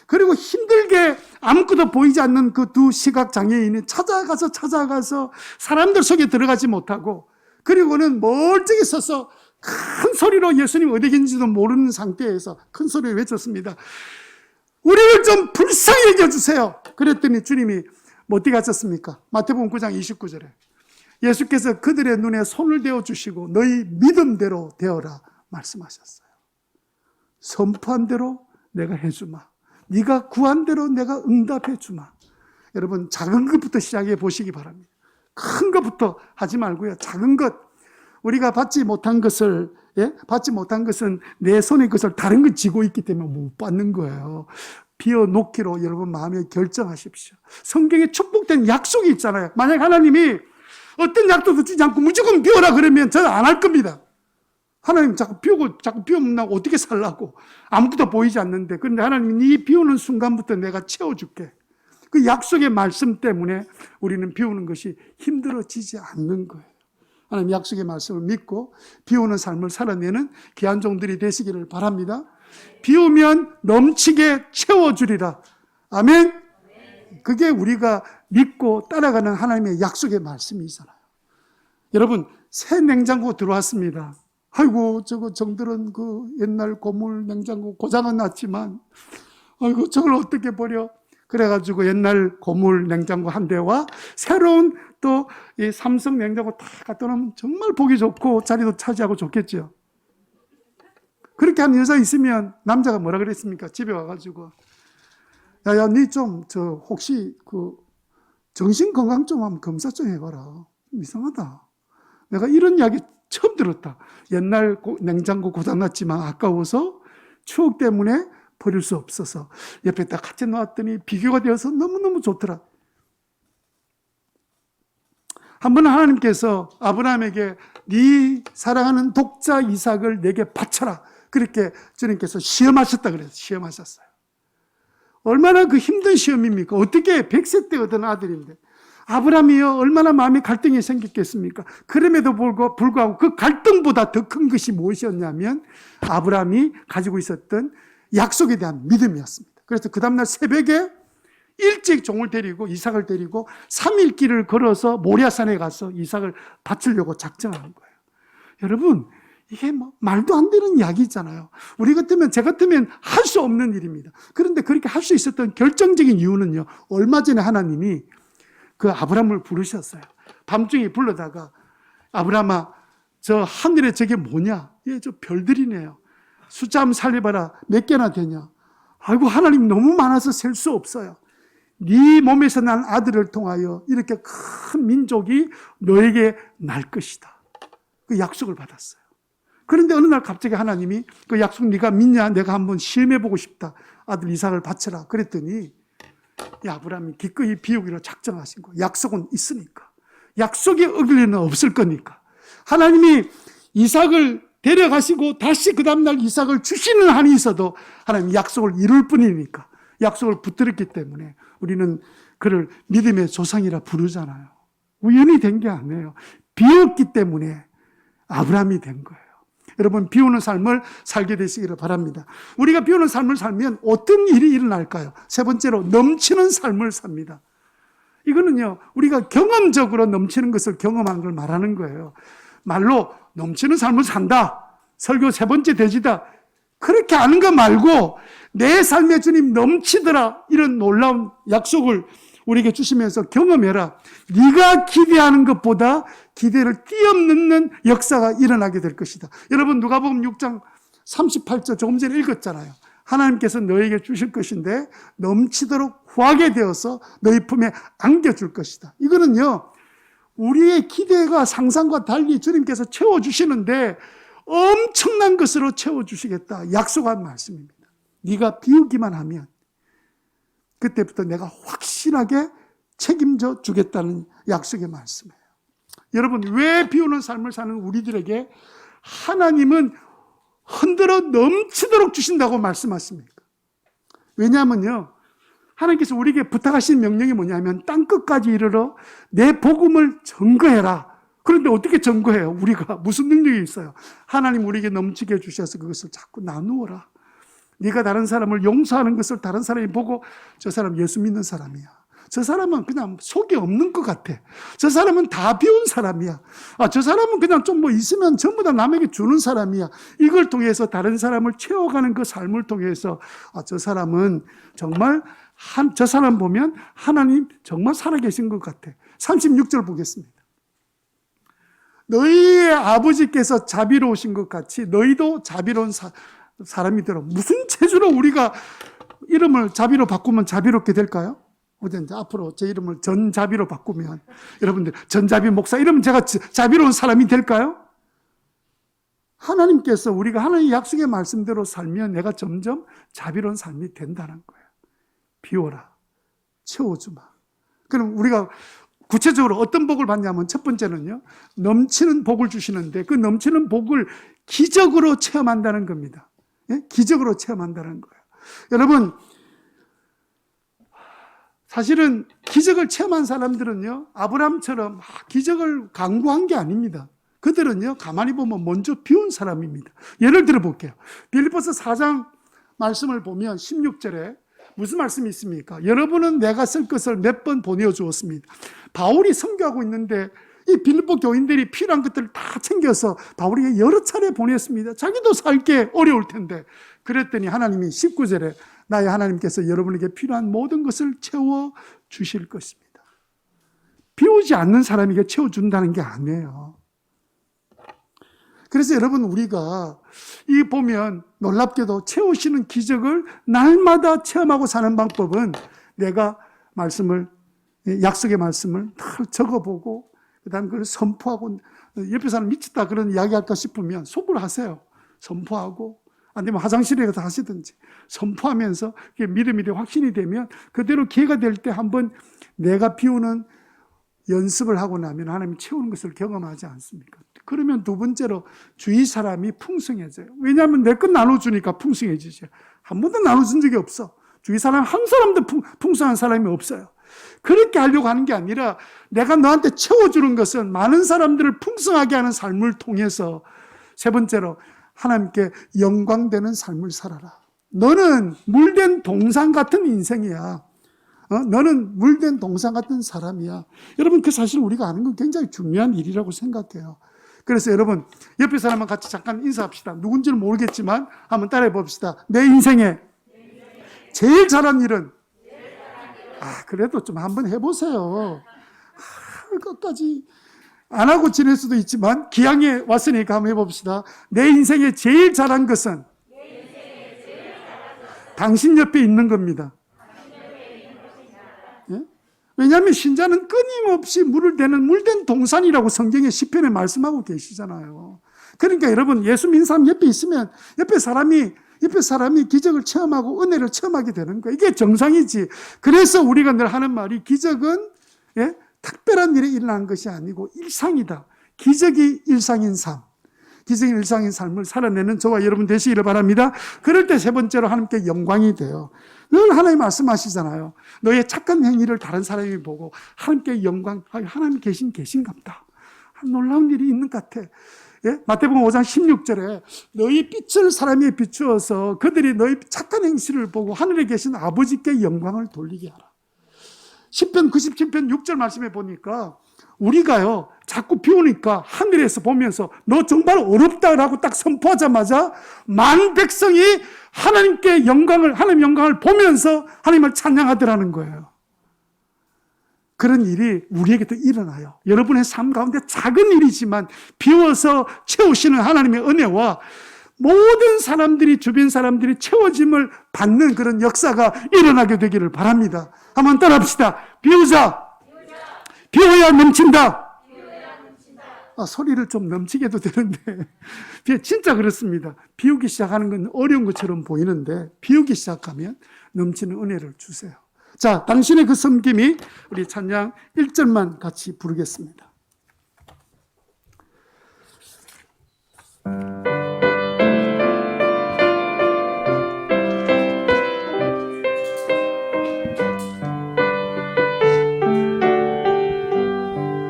그리고 힘들게 아무것도 보이지 않는 그 두 시각 장애인이 찾아가서 사람들 속에 들어가지 못하고, 그리고는 멀쩡히 서서 큰 소리로 예수님 어디 계신지도 모르는 상태에서 큰 소리를 외쳤습니다. 우리를 좀 불쌍히 여겨주세요. 그랬더니 주님이 어떻게 하셨습니까? 마태복음 9장 29절에 예수께서 그들의 눈에 손을 대어 주시고 너희 믿음대로 되어라 말씀하셨어요. 선포한 대로 내가 해주마. 네가 구한 대로 내가 응답해 주마. 여러분, 작은 것부터 시작해 보시기 바랍니다. 큰 것부터 하지 말고요. 작은 것, 우리가 받지 못한 것은 내 손의 것을 다른 걸 쥐고 있기 때문에 못 받는 거예요. 비워놓기로 여러분 마음에 결정하십시오. 성경에 축복된 약속이 있잖아요. 만약 하나님이 어떤 약속도 주지 않고 무조건 비워라 그러면 저는 안 할 겁니다. 하나님 자꾸 비우면 나 어떻게 살라고. 아무것도 보이지 않는데. 그런데 하나님이 네 비우는 순간부터 내가 채워줄게. 그 약속의 말씀 때문에 우리는 비우는 것이 힘들어지지 않는 거예요. 하나님 약속의 말씀을 믿고 비우는 삶을 살아내는 귀한 종들이 되시기를 바랍니다. 비우면 넘치게 채워주리라. 아멘. 그게 우리가 믿고 따라가는 하나님의 약속의 말씀이잖아요. 여러분, 새 냉장고 들어왔습니다. 아이고, 저거 정들은 그 옛날 고물 냉장고 고장은 났지만, 아이고, 저걸 어떻게 버려? 그래가지고 옛날 고물 냉장고 한 대와 새로운 또 이 삼성 냉장고 다 갖다 놓으면 정말 보기 좋고 자리도 차지하고 좋겠죠. 그렇게 하는 여자 있으면 남자가 뭐라 그랬습니까? 집에 와가지고, 야, 니 좀, 혹시 정신건강 좀 한번 검사 좀 해봐라. 이상하다. 내가 이런 이야기 처음 들었다. 옛날 냉장고 고장났지만 아까워서 추억 때문에 버릴 수 없어서 옆에 딱 같이 놓았더니 비교가 되어서 너무너무 좋더라. 한 번은 하나님께서 아브라함에게 네 사랑하는 독자 이삭을 내게 바쳐라. 그렇게 주님께서 시험하셨다 그래서 시험하셨어요. 얼마나 그 힘든 시험입니까? 어떻게 100세 때 얻은 아들인데. 아브라함이요, 얼마나 마음에 갈등이 생겼겠습니까? 그럼에도 불구하고 그 갈등보다 더 큰 것이 무엇이었냐면 아브라함이 가지고 있었던 약속에 대한 믿음이었습니다. 그래서 그 다음날 새벽에 일찍 종을 데리고 이삭을 데리고 3일 길을 걸어서 모리아산에 가서 이삭을 바치려고 작정하는 거예요. 여러분, 이게 말도 안 되는 이야기잖아요. 우리 같으면, 제 같으면 할 수 없는 일입니다. 그런데 그렇게 할 수 있었던 결정적인 이유는요, 얼마 전에 하나님이 그 아브라함을 부르셨어요. 밤중에 불러다가, 아브라함아, 저 하늘에 저게 뭐냐? 예, 저 별들이네요. 숫자 한번 살려봐라. 몇 개나 되냐? 아이고, 하나님 너무 많아서 셀 수 없어요. 네 몸에서 난 아들을 통하여 이렇게 큰 민족이 너에게 날 것이다. 그 약속을 받았어요. 그런데 어느 날 갑자기 하나님이 그 약속 네가 믿냐? 내가 한번 시험해보고 싶다. 아들 이삭을 바쳐라. 그랬더니 아브라함이 기꺼이 비우기로 작정하신 거예요. 약속은 있으니까. 약속이 어길 리는 없을 거니까. 하나님이 이삭을 데려가시고 다시 그 다음날 이삭을 주시는 한이 있어도 하나님 약속을 이룰 뿐이니까. 약속을 붙들었기 때문에 우리는 그를 믿음의 조상이라 부르잖아요. 우연히 된 게 아니에요. 비었기 때문에 아브라함이 된 거예요. 여러분, 비오는 삶을 살게 되시기를 바랍니다. 우리가 비오는 삶을 살면 어떤 일이 일어날까요? 세 번째로 넘치는 삶을 삽니다. 이거는요, 우리가 경험적으로 넘치는 것을 경험한 걸 말하는 거예요. 말로 넘치는 삶을 산다, 설교 세 번째 돼지다, 그렇게 아는 거 말고 내 삶의 주님 넘치더라, 이런 놀라운 약속을 우리에게 주시면서 경험해라. 네가 기대하는 것보다 기대를 뛰어넘는 역사가 일어나게 될 것이다. 여러분, 누가복음 6장 38절 조금 전에 읽었잖아요. 하나님께서 너에게 주실 것인데 넘치도록 후하게 되어서 너희 품에 안겨줄 것이다. 이거는요, 우리의 기대가 상상과 달리 주님께서 채워주시는데 엄청난 것으로 채워주시겠다 약속한 말씀입니다. 네가 비우기만 하면 그때부터 내가 확실하게 책임져 주겠다는 약속의 말씀이에요. 여러분, 왜 비우는 삶을 사는 우리들에게 하나님은 흔들어 넘치도록 주신다고 말씀하십니까? 왜냐하면요, 하나님께서 우리에게 부탁하신 명령이 뭐냐면 땅끝까지 이르러 내 복음을 증거해라. 그런데 어떻게 증거해요? 우리가 무슨 능력이 있어요? 하나님 우리에게 넘치게 해주셔서 그것을 자꾸 나누어라. 네가 다른 사람을 용서하는 것을 다른 사람이 보고 저 사람 예수 믿는 사람이야, 저 사람은 그냥 속이 없는 것 같아, 저 사람은 다 비운 사람이야, 저 사람은 그냥 좀 뭐 있으면 전부 다 남에게 주는 사람이야. 이걸 통해서 다른 사람을 채워가는 그 삶을 통해서 저 사람은 정말 저 사람 보면 하나님 정말 살아계신 것 같아. 36절 보겠습니다. 너희의 아버지께서 자비로우신 것 같이 너희도 자비로운 사람이 되라. 무슨 체주로 우리가 이름을 자비로 바꾸면 자비롭게 될까요? 어쨌든 앞으로 제 이름을 전자비로 바꾸면 여러분들 전자비 목사 이러면 제가 자비로운 사람이 될까요? 하나님께서 우리가 하나님의 약속의 말씀대로 살면 내가 점점 자비로운 삶이 된다는 거예요. 비워라, 채워주마. 그럼 우리가 구체적으로 어떤 복을 받냐면 첫 번째는요, 넘치는 복을 주시는데 그 넘치는 복을 기적으로 체험한다는 겁니다. 예? 기적으로 체험한다는 거예요. 여러분, 사실은 기적을 체험한 사람들은요, 아브라함처럼 기적을 강구한 게 아닙니다. 그들은요, 가만히 보면 먼저 비운 사람입니다. 예를 들어 볼게요. 빌립보서 4장 말씀을 보면 16절에 무슨 말씀이 있습니까? 여러분은 내가 쓸 것을 몇 번 보내주었습니다. 바울이 선교하고 있는데 이 빌립보 교인들이 필요한 것들을 다 챙겨서 바울에게 여러 차례 보냈습니다. 자기도 살게 어려울 텐데. 그랬더니 하나님이 19절에 나의 하나님께서 여러분에게 필요한 모든 것을 채워주실 것입니다. 비우지 않는 사람에게 채워준다는 게 아니에요. 그래서 여러분, 우리가 이 보면 놀랍게도 채우시는 기적을 날마다 체험하고 사는 방법은 내가 약속의 말씀을 다 적어보고 그 다음에 그걸 선포하고, 옆에 사람 미쳤다 그런 이야기 할까 싶으면 속으로 하세요. 선포하고, 안 되면 화장실에 가서 하시든지 선포하면서 믿음이 되고 확신이 되면 그대로 기회가 될 때 한번 내가 비우는 연습을 하고 나면 하나님이 채우는 것을 경험하지 않습니까? 그러면 두 번째로 주위 사람이 풍성해져요. 왜냐하면 내 것 나눠주니까 풍성해지죠. 한 번도 나눠준 적이 없어. 주위 사람 한 사람도 풍성한 사람이 없어요. 그렇게 하려고 하는 게 아니라 내가 너한테 채워주는 것은 많은 사람들을 풍성하게 하는 삶을 통해서 세 번째로 하나님께 영광되는 삶을 살아라. 너는 물된 동상 같은 인생이야. 너는 물된 동상 같은 사람이야. 여러분, 그 사실 우리가 아는 건 굉장히 중요한 일이라고 생각해요. 그래서 여러분, 옆에 사람과 같이 잠깐 인사합시다. 누군지는 모르겠지만 한번 따라해 봅시다. 내 인생에 제일 잘한 일은, 그래도 좀 한번 해보세요. 끝까지 안 하고 지낼 수도 있지만 기왕에 왔으니까 한번 해봅시다. 내 인생에 제일 잘한 것은 당신 옆에 있는 겁니다. 예? 왜냐하면 신자는 끊임없이 물을 대는 물된 동산이라고 성경의 시편에 말씀하고 계시잖아요. 그러니까 여러분, 예수 믿는 사람 옆에 있으면 옆에 사람이 기적을 체험하고 은혜를 체험하게 되는 거예요. 이게 정상이지. 그래서 우리가 늘 하는 말이 기적은 특별한 일이 일어난 것이 아니고 일상이다. 기적이 일상인 삶. 기적이 일상인 삶을 살아내는 저와 여러분 되시기를 바랍니다. 그럴 때 세 번째로 하나님께 영광이 돼요. 늘 하나님 말씀하시잖아요. 너의 착한 행위를 다른 사람이 보고 하나님께 영광, 하나님 계신갑다. 놀라운 일이 있는 것 같아. 예? 마태복음 5장 16절에 너희 빛을 사람에 비추어서 그들이 너희 착한 행실을 보고 하늘에 계신 아버지께 영광을 돌리게 하라. 10편 97편 6절 말씀에 보니까 우리가요 자꾸 비 오니까 하늘에서 보면서 너 정말 어렵다라고 딱 선포하자마자 많은 백성이 하나님 영광을 보면서 하나님을 찬양하더라는 거예요. 그런 일이 우리에게도 일어나요. 여러분의 삶 가운데 작은 일이지만 비워서 채우시는 하나님의 은혜와 모든 사람들이, 주변 사람들이 채워짐을 받는 그런 역사가 일어나게 되기를 바랍니다. 한번 따라합시다. 비우자. 비워야 넘친다. 소리를 좀 넘치게 해도 되는데 진짜 그렇습니다. 비우기 시작하는 건 어려운 것처럼 보이는데 비우기 시작하면 넘치는 은혜를 주세요. 자, 당신의 그 섬김이, 우리 찬양 1절만 같이 부르겠습니다.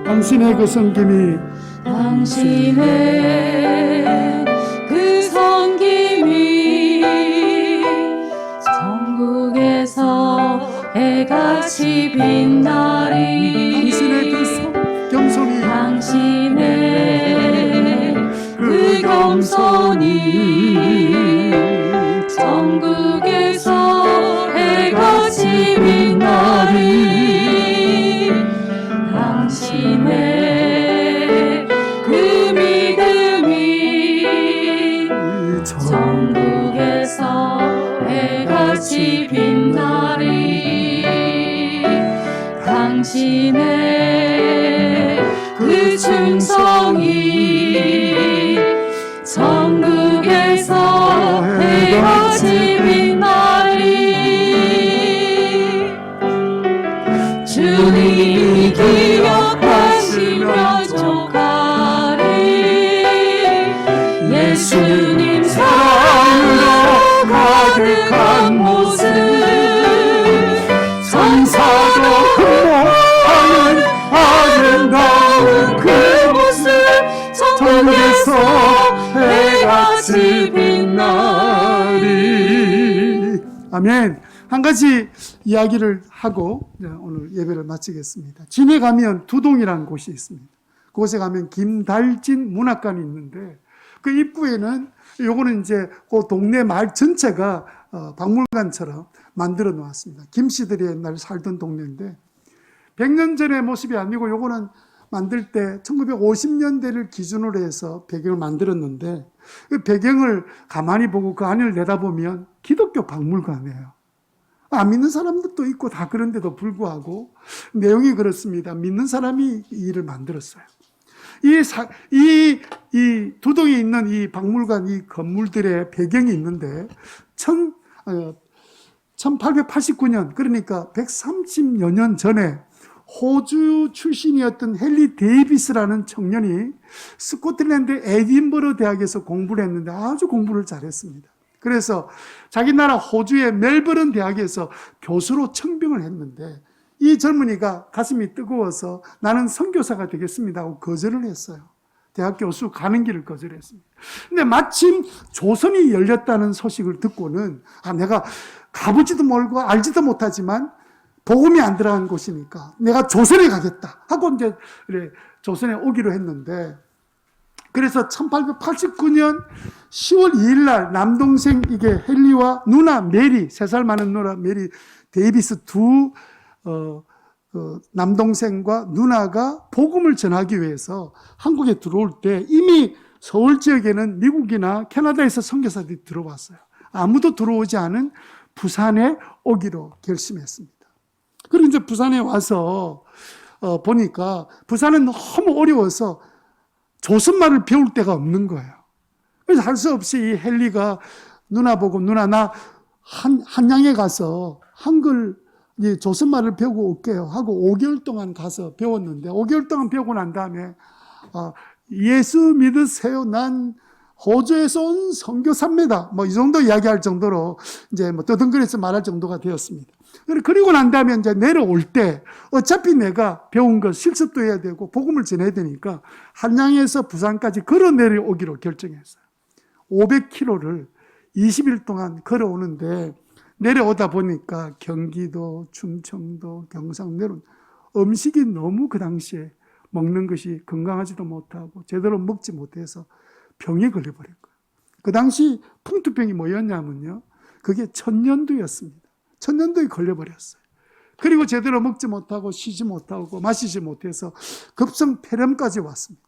당신의 그 섬김이, 당신의 그 섬김이 전국에서 해같이 빛나리. 당신의 그 겸손이, 당신의 그 겸손이 전국에서 해같이 빛나리. 당신의 그 믿음이 전국에서 해같이 빛나리. 당신의 그 충성이 전국에서 해같이 빛나리. 주님이 기억하시며 족하리. 예수님 사랑으로 가득한 모습, 천사도 흠모하는 아름다운 그 모습, 전국에서 해같이 빛나리. 아멘. 한 가지 이야기를 하고 오늘 예배를 마치겠습니다. 진해 가면 두동이라는 곳이 있습니다. 그곳에 가면 김달진 문학관이 있는데 그 입구에는 요거는 이제 그 동네 마을 전체가 박물관처럼 만들어 놓았습니다. 김씨들이 옛날에 살던 동네인데 100년 전의 모습이 아니고 요거는 만들 때 1950년대를 기준으로 해서 배경을 만들었는데 그 배경을 가만히 보고 그 안을 내다보면 기독교 박물관이에요. 안 믿는 사람들도 있고 다 그런데도 불구하고 내용이 그렇습니다. 믿는 사람이 이 일을 만들었어요. 이 두동에 있는 이 박물관, 이 건물들의 배경이 있는데 1889년, 그러니까 130여 년 전에 호주 출신이었던 헨리 데이비스라는 청년이 스코틀랜드 에딘버러 대학에서 공부를 했는데 아주 공부를 잘했습니다. 그래서 자기 나라 호주의 멜버른 대학에서 교수로 청빙을 했는데 이 젊은이가 가슴이 뜨거워서 나는 선교사가 되겠습니다 하고 거절을 했어요. 대학 교수 가는 길을 거절했습니다. 근데 마침 조선이 열렸다는 소식을 듣고는 내가 가보지도 몰고 알지도 못하지만 복음이 안 들어간 곳이니까 내가 조선에 가겠다 하고 이제 조선에 오기로 했는데, 그래서 1889년 10월 2일 날 남동생 이게 헨리와 누나 메리, 3살 많은 누나 메리 데이비스 두 남동생과 누나가 복음을 전하기 위해서 한국에 들어올 때 이미 서울 지역에는 미국이나 캐나다에서 선교사들이 들어왔어요. 아무도 들어오지 않은 부산에 오기로 결심했습니다. 그리고 이제 부산에 와서 보니까 부산은 너무 어려워서 조선말을 배울 데가 없는 거예요. 그래서 할 수 없이 이 헨리가 누나 보고 누나 나 한양에 가서 한글 조선말을 배우고 올게요 하고 5개월 동안 가서 배웠는데 5개월 동안 배우고 난 다음에 예수 믿으세요. 난 호주에서 온 선교사입니다. 뭐 이 정도 이야기할 정도로 이제 뭐 떠듬거려서 말할 정도가 되었습니다. 그리고 난 다음에 이제 내려올 때 어차피 내가 배운 것 실습도 해야 되고 복음을 전해야 되니까 한양에서 부산까지 걸어 내려오기로 결정했어요. 500km를 20일 동안 걸어오는데 내려오다 보니까 경기도, 충청도, 경상 내려온 음식이 너무 그 당시에 먹는 것이 건강하지도 못하고 제대로 먹지 못해서 병에 걸려버린 거예요. 그 당시 풍토병이 뭐였냐면요. 그게 천년두였습니다. 천년두에 걸려버렸어요. 그리고 제대로 먹지 못하고 쉬지 못하고 마시지 못해서 급성 폐렴까지 왔습니다.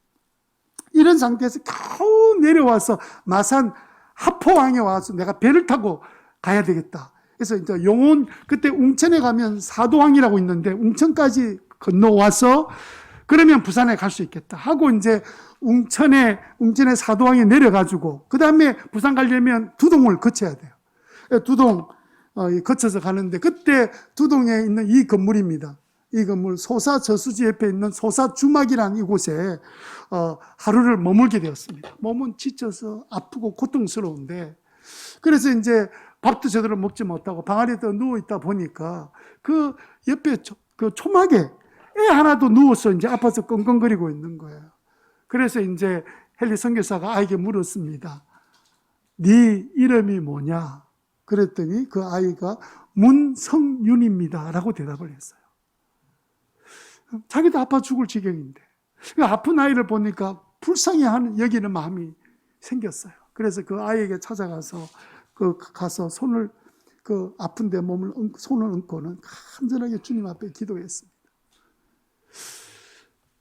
이런 상태에서 겨우 내려와서 마산 하포항에 와서 내가 배를 타고 가야 되겠다. 그래서 이제 용원, 그때 웅천에 가면 사도항이라고 있는데 웅천까지 건너와서 그러면 부산에 갈 수 있겠다 하고 이제 웅천의 사도항에 내려가지고 그 다음에 부산 가려면 두동을 거쳐야 돼요. 두동 거쳐서 가는데 그때 두동에 있는 이 건물입니다. 이 건물 소사 저수지 옆에 있는 소사 주막이라는 이곳에 하루를 머물게 되었습니다. 몸은 지쳐서 아프고 고통스러운데 그래서 이제 밥도 제대로 먹지 못하고 방 안에 누워 있다 보니까 그 옆에 그 초막에 애 하나도 누워서 이제 아파서 끙끙거리고 있는 거예요. 그래서 이제 헨리 선교사가 아이에게 물었습니다. 네 이름이 뭐냐? 그랬더니 그 아이가 문성윤입니다 라고 대답을 했어요. 자기도 아파 죽을 지경인데 그 아픈 아이를 보니까 불쌍히 여기는 마음이 생겼어요. 그래서 그 아이에게 찾아가서 가서 손을 아픈데 손을 얹고는 간절하게 주님 앞에 기도했습니다.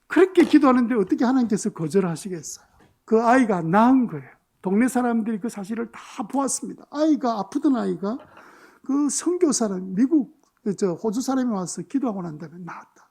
그렇게 기도하는데 어떻게 하나님께서 거절하시겠어요? 그 아이가 나은 거예요. 동네 사람들이 그 사실을 다 보았습니다. 아프던 아이가 그 선교사람, 미국, 호주 사람이 와서 기도하고 난 다음에 나았다.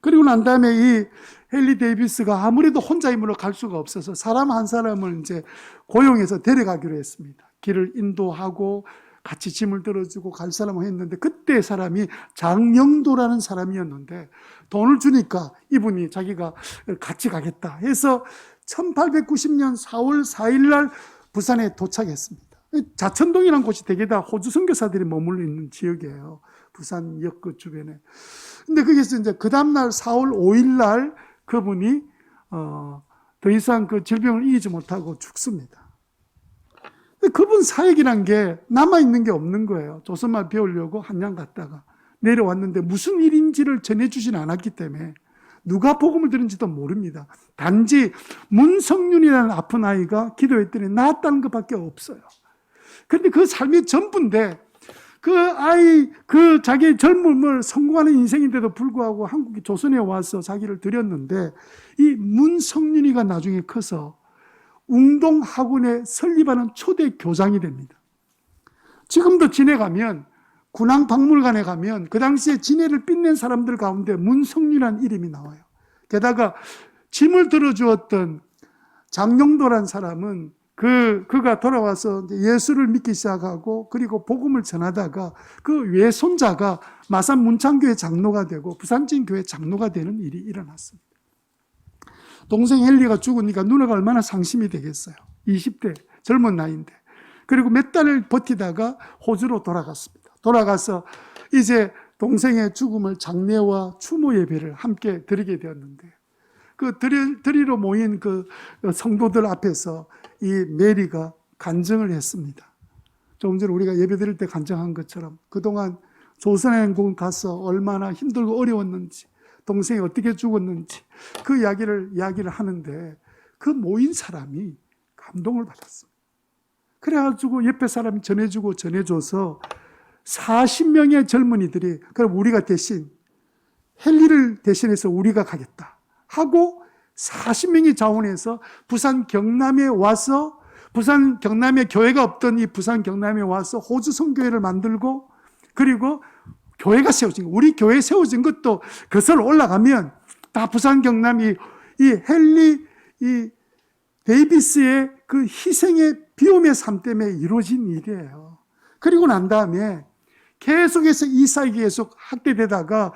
그리고 난 다음에 이 헨리 데이비스가 아무래도 혼자 힘으로 갈 수가 없어서 사람 한 사람을 이제 고용해서 데려가기로 했습니다. 길을 인도하고 같이 짐을 들어주고 갈 사람을 했는데 그때 사람이 장영도라는 사람이었는데 돈을 주니까 이분이 자기가 같이 가겠다 해서 1890년 4월 4일 날 부산에 도착했습니다. 자천동이라는 곳이 되게 다 호주 선교사들이 머물러 있는 지역이에요. 부산역 그 주변에. 근데 거기서 이제 그 다음날 4월 5일 날 그분이 더 이상 그 질병을 이기지 못하고 죽습니다. 근데 그분 사역이란 게 남아있는 게 없는 거예요. 조선말 배우려고 한양 갔다가 내려왔는데 무슨 일인지를 전해주진 않았기 때문에 누가 복음을 들은지도 모릅니다. 단지 문성윤이라는 아픈 아이가 기도했더니 나았다는 것밖에 없어요. 그런데 그 삶이 전부인데 그 아이, 자기의 젊음을 성공하는 인생인데도 불구하고 한국이 조선에 와서 자기를 들였는데 이 문성윤이가 나중에 커서 웅동학원에 설립하는 초대 교장이 됩니다. 지금도 진해 가면 군항박물관에 가면 그 당시에 진해를 빛낸 사람들 가운데 문성윤이라는 이름이 나와요. 게다가 짐을 들어주었던 장영도란 사람은 그가 돌아와서 예수를 믿기 시작하고 그리고 복음을 전하다가 그 외손자가 마산 문창교회 장로가 되고 부산진교회 장로가 되는 일이 일어났습니다. 동생 헨리가 죽으니까 누나가 얼마나 상심이 되겠어요. 20대 젊은 나이인데. 그리고 몇 달을 버티다가 호주로 돌아갔습니다. 돌아가서 이제 동생의 죽음을 장례와 추모 예배를 함께 드리게 되었는데 그 드리러 모인 그 성도들 앞에서 이 메리가 간증을 했습니다. 조금 전에 우리가 예배 드릴 때 간증한 것처럼 그동안 조선행군 가서 얼마나 힘들고 어려웠는지 동생이 어떻게 죽었는지 그 이야기를 하는데 그 모인 사람이 감동을 받았습니다. 그래가지고 옆에 사람이 전해줘서 40명의 젊은이들이 그럼 우리가 대신 헨리를 대신해서 우리가 가겠다 하고 40명이 자원해서 부산 경남에 와서 부산 경남에 교회가 없던 이 부산 경남에 와서 호주 선교회를 만들고 그리고 교회가 세워진 거, 우리 교회 세워진 것도 거슬러 올라가면 다 부산 경남이 이 헨리 이 데이비스의 그 희생의 비움의 삶 때문에 이루어진 일이에요. 그리고 난 다음에 계속해서 이 사역이 계속 확대되다가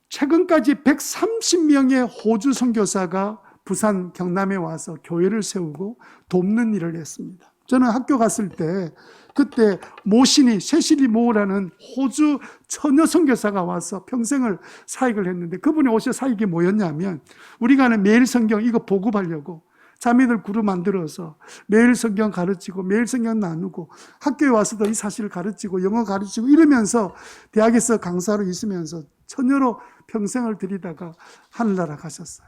최근까지 130명의 호주 선교사가 부산 경남에 와서 교회를 세우고 돕는 일을 했습니다. 저는 학교 갔을 때 그때 모신이 세실이 모라는 호주 처녀 선교사가 와서 평생을 사역을 했는데 그분이 오셔 사역이 뭐였냐면 우리가 아는 매일 성경 이거 보급하려고 자매들 그룹 만들어서 매일 성경 가르치고 매일 성경 나누고 학교에 와서도 이 사실을 가르치고 영어 가르치고 이러면서 대학에서 강사로 있으면서 처녀로 평생을 들이다가 하늘나라 가셨어요.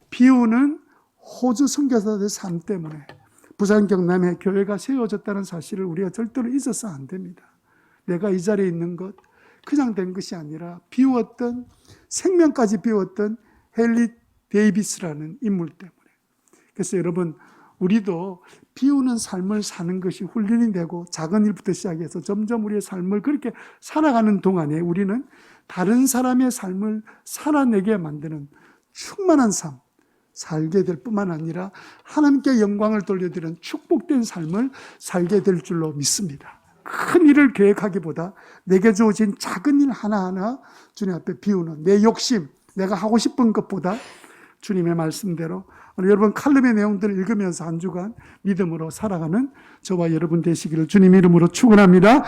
비유는 호주 선교사들의 삶 때문에 부산 경남에 교회가 세워졌다는 사실을 우리가 절대로 잊어서 안 됩니다. 내가 이 자리에 있는 것 그냥 된 것이 아니라 비웠던 생명까지 비웠던 헨리 데이비스라는 인물 때문에. 그래서 여러분 우리도 비우는 삶을 사는 것이 훈련이 되고 작은 일부터 시작해서 점점 우리의 삶을 그렇게 살아가는 동안에 우리는 다른 사람의 삶을 살아내게 만드는 충만한 삶 살게 될 뿐만 아니라 하나님께 영광을 돌려드리는 축복된 삶을 살게 될 줄로 믿습니다. 큰 일을 계획하기보다 내게 주어진 작은 일 하나하나 주님 앞에 비우는 내 욕심, 내가 하고 싶은 것보다 주님의 말씀대로 오늘 여러분 칼럼의 내용들을 읽으면서 한 주간 믿음으로 살아가는 저와 여러분 되시기를 주님 이름으로 축원합니다.